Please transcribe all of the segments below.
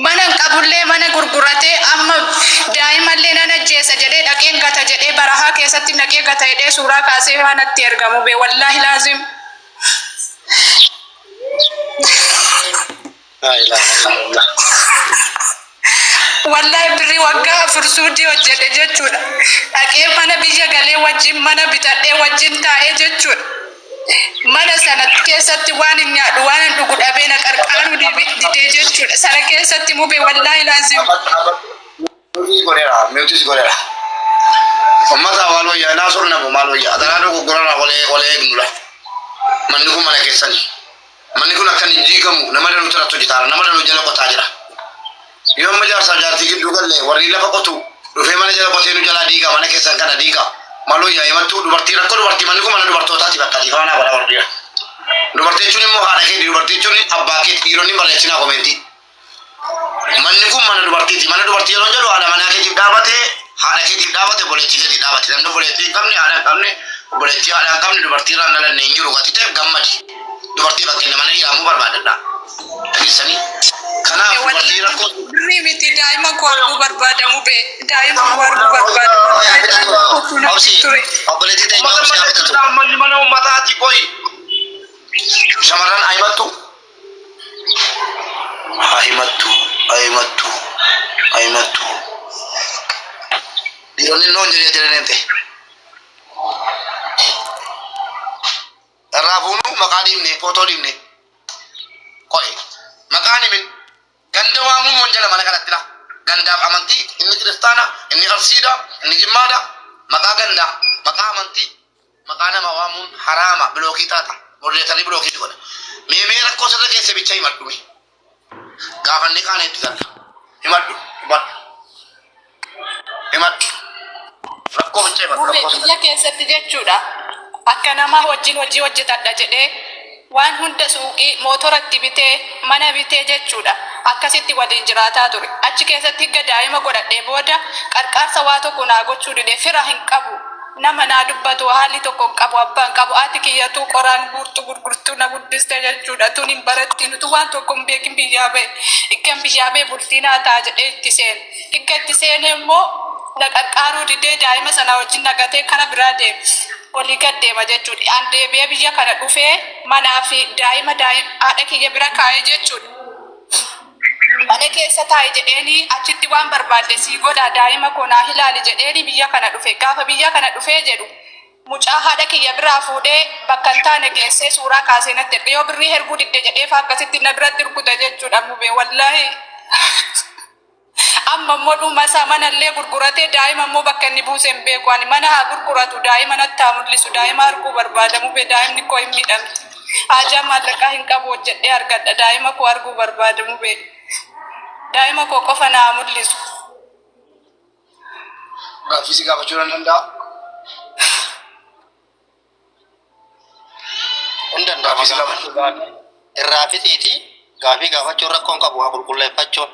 Mana qabullee mana gurguratee amma daa'imallee nan ajjeesa jedhee dhaqeen gata jedhee barahaa keessatti dhaqee gata jedhee suuraa kaasee waanatti ergamu bee wallaahi laazim. Wallahi birri waggaa fursuudii hojjete jechuudha. Dhaqee mana biyya galee wajjin mana bitadhee wajjin taa'ee jechuudha. Mana sana keessatti waan hin nyaadhu waan hin dhugu dhabee na qarqaaruu didee jechuudha. Sana keessatti mubee wallaahi laazim. Miutis godheera. Ummata maal wayyaa naasur namu maal wayyaa adaraadhu gurgurarraa walee eegnudha. Manni kun mana keessani. Manni kun akkan hin diigamu nama danuu tiratu jitaara nama danuu jala qotaa jira. Yoo amma jaarsaa jaartii gidduu galle warri lafa qotu dhufee mana jala qotee nu jalaa diiga mana keessan kana diiga. Maal wayyaa himattuu dubartii rakkoo dubartii manni kun mana dubartootaati bakka tiifaanaa godha wardiira. Dubartii jechuun immoo haadha keeti dubartii jechuun abbaa keeti dhiironni barreessinaa komeenti. Manni kun mana dubartiiti mana dubartii yeroo jedhu haadha manaa keetiif dhaabatee haadha keetiif dhaabate boleettii keetiif dhaabate namni boleettii hin qabne haadha hin qabne boleettii haadha hin qabne dubartii irraa dhalanne hin jiru gatite gammadi dubartii fakkeenya mana dhiyaamuu barbaadadha. Dhageessanii kanaaf dubartii rakkoo birrii miti daa'ima koo arguu barbaadamu bee daa'ima koo arguu barbaadamu. Obboleettii ta'e manni mana uummataati qoyi shamarran himattu himattu dhiironni noon jedhee jireente irraa fuunu maqaa dhiibne footoo dhiibne qo'e maqaan himin ganda waamuun wanjala mana kanatti dha gandaaf amantii inni kiristaana inni arsiidha inni jimmaadha maqaa gandaa maqaa amantii maqaa nama waamuun haraama bilookii taata murreetanii bilookii godha meemee rakkoo sirra keessa bicha himadhume gaafanni kaan itti galla himadhu rakkoo bicha himadhu biyya keessatti jechuudha akka nama wajjin hojii hojjetadha jedhee waan hunda suuqii mootoratti bitee mana bitee jechuudha akkasitti waliin jiraataa ture achi keessatti higga daa'ima godhadhee booda qarqaarsa waa tokko naa gochuu dide fira hin qabu nama naa dubbatu haalli tokko hin qabu abbaan qabu ati kiyyatu qoraan guurtu gurgurtuu na guddiste jechuudha tun hin barattiin utuu waan tokko hin beekin biyyaa ba'e ikkan biyyaa ba'e bultii naa ta'a jedhee itti seene higga itti seene immoo na qarqaaruu didee daa'ima sana wajjin nagatee kana biraa deeme olii gad deema jechuudha an deebi'ee biyya kana dhufee manaa fi daa'ima haadha kiyya bira kaa'ee jechuudha. Mana keessa taa'e jedheeni achitti waan barbaadde sii godha daa'ima koo naa ilaali jedheeni biyya kana dhufe gaafa biyya kana dhufee jedhu mucaa haadha kiyya biraa fuudhee bakka hin taane geessee suuraa kaasee natti erga yoo birrii herguu didde jedheef akkasitti na biratti rukuta jechuudha mubee wallaahi. Amma immoo dhuma isaa manallee gurguratee daa'ima immoo bakka inni buuse hin beeku ani mana haa gurguratu daa'ima natti haa mul'isu daa'ima arguu barbaadamu bee daa'imni koo hin miidhamti haajaa maallaqaa hin qabu hojjedhee argadha daa'ima koo arguu barbaadamu bee daa'ima koo qofa naa mul'isu. Gaaffii si gaafachuu nan danda'a? Hin danda'a. Gaaffii si gaafachuu irraa fixiiti gaaffii gaafachuun rakkoon qabu haa qulqulleeffachuun.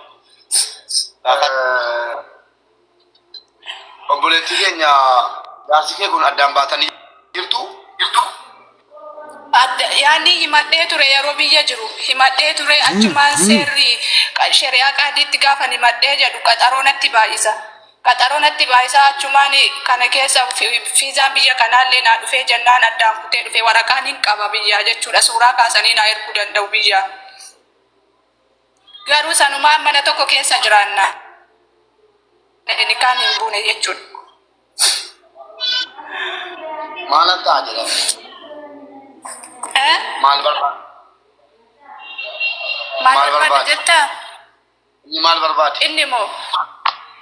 Obboleettii keenya jaarsi kee kun addaan baatanii jirtu? Yaani himadhee ture yeroo biyya jiru himadhee ture achumaan seerri shari'aa qaadiitti gaafan himadhee jedhu qaxaroo natti baay'isa achumaan kana keessa fiizaan biyya kanaallee naa dhufee jennaan addaan kutee dhufe waraqaan hin qaba biyyaa jechuudha suuraa kaasanii naa erguu danda'u biyyaa. Garuu sanumaan mana tokko keessa jiraanna. Inni kaan hin buune jechuudha. Maal akka jedhama? Maal barbaada? Maal barbaada jettaa? Inni maal barbaada?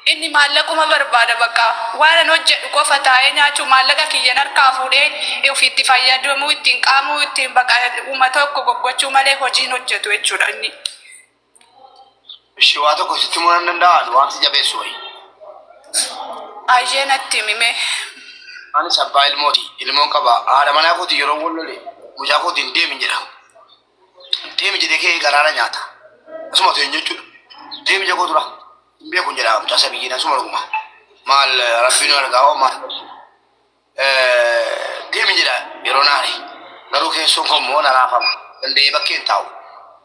Inni maallaquma barbaada bakka waan hojjedhu qofa taa'ee nyaachuu maallaqa kiyyan harkaa fuudhee ofiitti fayyadamuu ittiin qaamuu ittiin bakka uummata tokko goggoochuu malee hojiin hojjetu jechuudha inni. Ishee waa tokko sitti himuu danda'an waan si jabeessu wayi. Ayyee natti himime. Anis abbaa ilmooti ilmoon qaba haadha manaa kooti yeroo wal lole mucaa kootiin deemi jedha. Deemi jedhee kee garaara nyaata. Asuma ta'e jechuudha. Deemi jedhee kootura. Hin beekun jedha mucaa sabiyyina asuma dhuguma. Maal rabbiin argaa hoo maal. Deemi jedha yeroo naari. Garuu keessoon kommoo na raafama. Danda'ee bakkeen taa'u.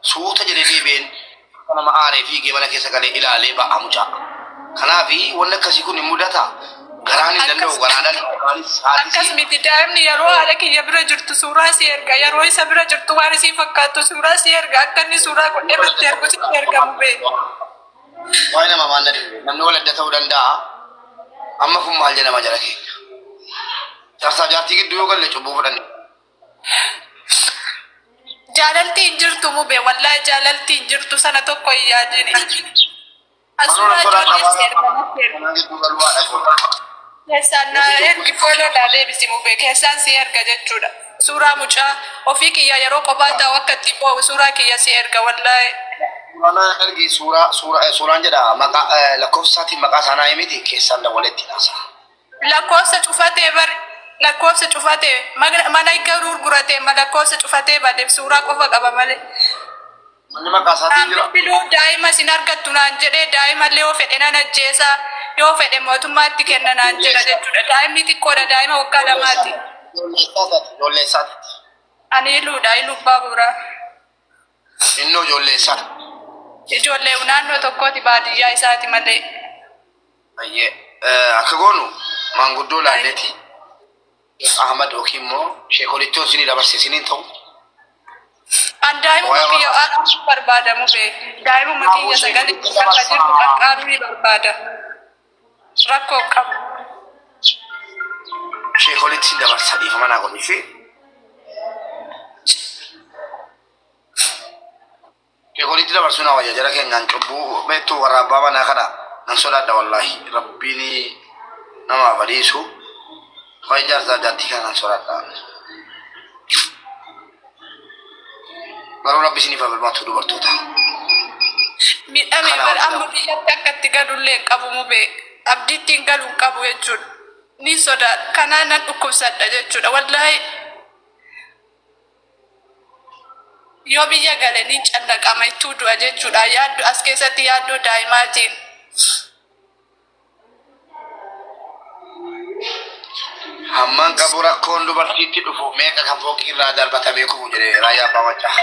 Suuta jedhee deebi'een nama aaree fiigee mana keessa galee ilaalee ba'a mucaa. Kanaafi wanni akkasii kun hin mudata. Garaan hin danda'u garaadhaan akkas miti daa'imni yeroo haadha kiyya bira jirtu suuraa si erga yeroo isa bira jirtu waan isii fakkaattu suuraa si erga akka inni suuraa godhee irratti ergu sitti ergamu beeku. Waa'ee nama maanna dhibe namni wal adda ta'uu danda'a. Amma kun maal jedhama jala keenya. Jaarsaa jaartii gidduu yoo galle cubbuu fudhanne. Jaalalti hin jirtu mube wallaahi jaalalti hin jirtu sana tokko hin yaadini. Asuma ijoollee si erga. Keessaan ergi fooloo naa deebisi mube keessaan si erga jechuudha. Suuraa mucaa ofii kiyya yeroo kophaa ta'u akka itti boo'u suuraa kiyya si erga wallaahi. Mana ergi suuraan jedha maqaa lakkoofsaatiin maqaa isaanii himiti keessaan dawwaletti naasa. Lakkoofsa cufatee mana garuu gurguratee lakkoofsa cufatee badeef suuraa qofa qaba malee. Manni maqaa isaatiin jira. Biluu daa'ima sin argattu naan jedhee daa'imallee yoo fedhe nan ajjeesaa yoo fedhe mootummaatti kenna naan jedha jechuudha. Daa'imni xiqqoodha daa'ima waggaa lamaati. Ijoollee isaati. Ani iluudha iluu baaburaa. Innoo ijoollee isaati. Ijoollee naannoo tokkooti baadiyyaa isaati malee. Ayyee akka goonu maanguddoo laalleeti. Ahmad yookiin immoo sheekolitti isinii dabarsisiniin ta'u. Daa'imuma kiyya qaqqaaruun barbaadamu bee daa'imuma kiyya sagalee akka jirtu qaqqaaruun barbaada. Rakkoo qabu. Sheekolitti isin dabarsa dhiifama naa godhiifi. Sheekolitti dabarsuu naa wayya jara keenyaan cubbuu beektuu warra abbaa manaa kana nan sodaadha wallaahi rabbiin nama badiisu. Kau jaarsaa jaartii kanaan sodaadha. Garuu rabbi isiniif abalmaatu dubartoota. Miidhamee bara amma biyyatti akka itti galullee qabu mubee abdiittiin galuun qabu jechuudha. Ni sodaadha. Kanaan nan dhukkubsadha jechuudha. Wallaahi yoo biyya gale ni callaqama ittuu du'a jechuudha. Yaaddu as keessatti yaaddoo daa'imaatiin. Hammaan qabu rakkoon dubartiitti dhufu meeqa kan fooqii irraa darbatamee kufu jedhee raayyaa abbaa machaa.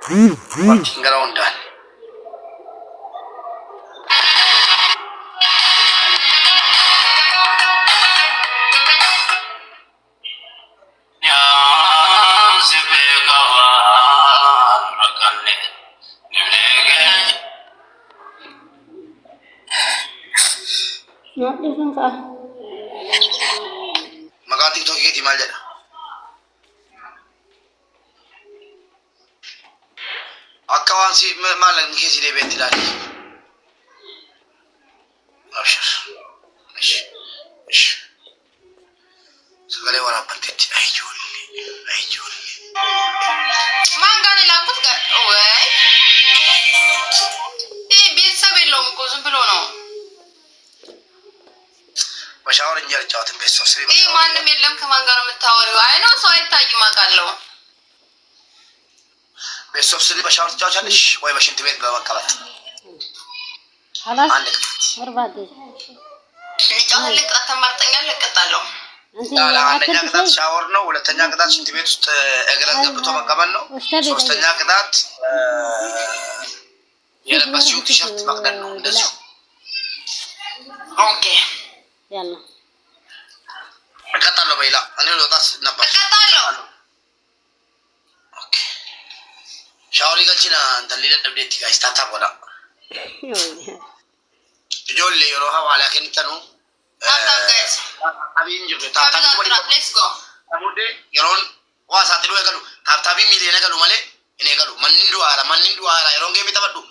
Dubartiin gara hundaan. Maqaan TikTokii keetii maal jedha? Akka waan si maallaqni keessi deebi'etti ilaali. Abshir. Sagalee waraabbatteetti ijoollee. Mangan ilakut ga? Wey. Bisa belum ko sun belum no. Bashawar እንጀራ ጫወትን ቤተሰብ ስሪ ማንም የለም ከማን ጋር የምታወሪው? አይ ነው ሰው አይታይም አውቃለሁ። ቤተሰብ ስሪ በሻወር ትጫወቻለሽ ወይ በሽንት ቤት በመቀመጥ? خلاص አንድ ቅጣት ወርባዴ ጫወት ልቅጣት ተመርጠኛል እቀጣለሁ። አንደኛ ቅጣት ሻወር ነው። ሁለተኛ ቅጣት ሽንት ቤት ውስጥ እግር ገብቶ መቀመጥ ነው። ሶስተኛ ቅጣት የለበስሽው ቲሸርት መቅደድ ነው። እንደዚሁ ኦኬ يلا እቀጣለሁ። በይላ እኔ ልወጣስ ነበር እቀጣለሁ። ኦኬ ሻወር ይገችና እንትን ሊደብደብዴት ጋር ስታታ ወላ ijoollee yeroo hawaalaa kennitanu abiin jirtu taataabii waliin qabuudde yeroon waa isaatti dhuu eegalu taataabii miilee eegalu malee hin eegalu manni du'aara yeroon geemii taphadhu